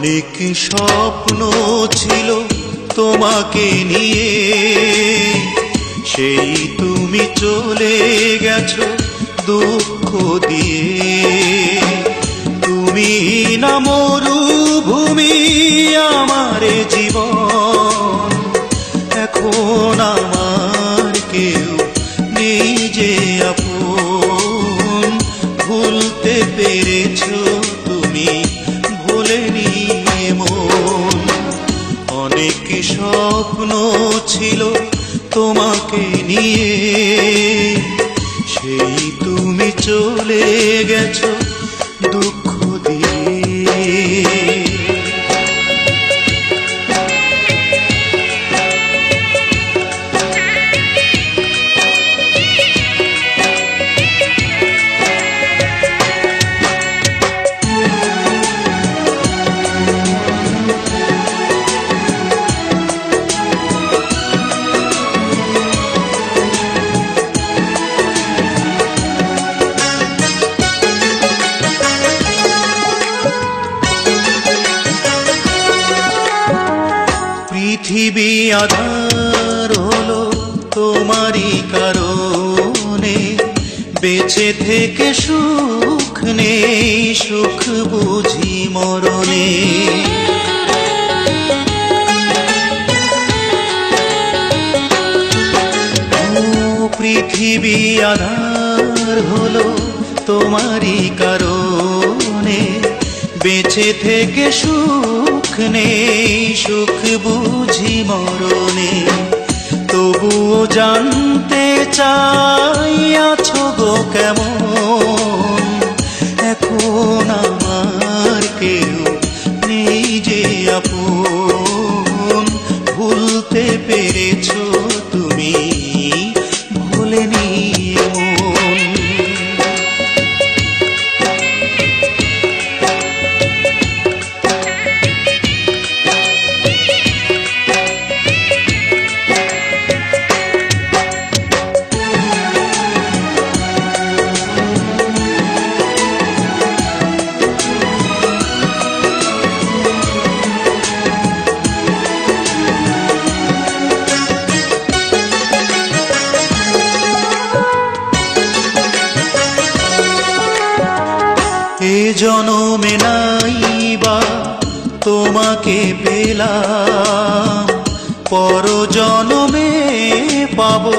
অনেক স্বপ্ন ছিল তোমাকে নিয়ে, সেই তুমি চলে গেছো দুঃখ দিয়ে। তুমি না মরুভূমি আমার জীবন, এখন আমার কেউ নেই যে আপন। ভুলতে পেরেছো তুমি, ভোলেনি মন। অনেক স্বপ্ন ছিল তোমাকে নিয়ে, সেই তুমি চলে গেছো দুঃখ দিয়ে। পৃথিবী আধার হলো তোমারই কারণে, বেঁচে থেকে সুখ নেই, সুখ বুঝি মরণে। পৃথিবী আধার হলো তোমারই কারণে, বেঁচে থেকে সুখ নেই, সুখ বুঝি মরণে। তবুও জানতে চাই আছো গো কেমন, এখন আমার কেউ নেই যে আপন। ভুলতে পেরেছো তুমি, ভোলেনি মন। এ জনমে নাইবা তোমাকে পেলাম, পর জনমে পাবো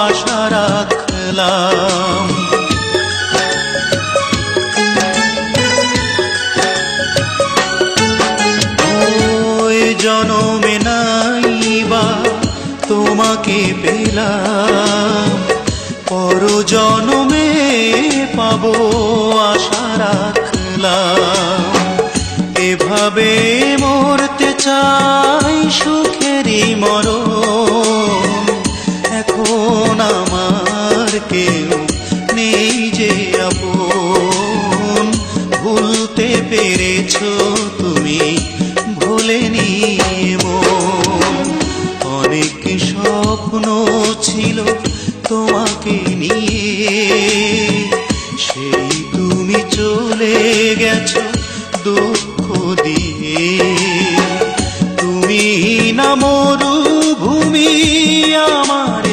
আশা রাখলাম। ওই জনমে নাইবা তোমাকে পেলাম, পর জনমে পাবো আশা রাখলাম। এভাবে মরতে চাই সুখেরই মরণ, এখন আমার কেউ নেই যে আপন। ভুলতে পেরেছো তুমি, ভোলেনি মন। অনেক স্বপ্ন ছিল তোমাকে নিয়ে, সেই তুমি চলে গেছো দুঃখ দিয়ে। তুমি না মরুভূমি আমার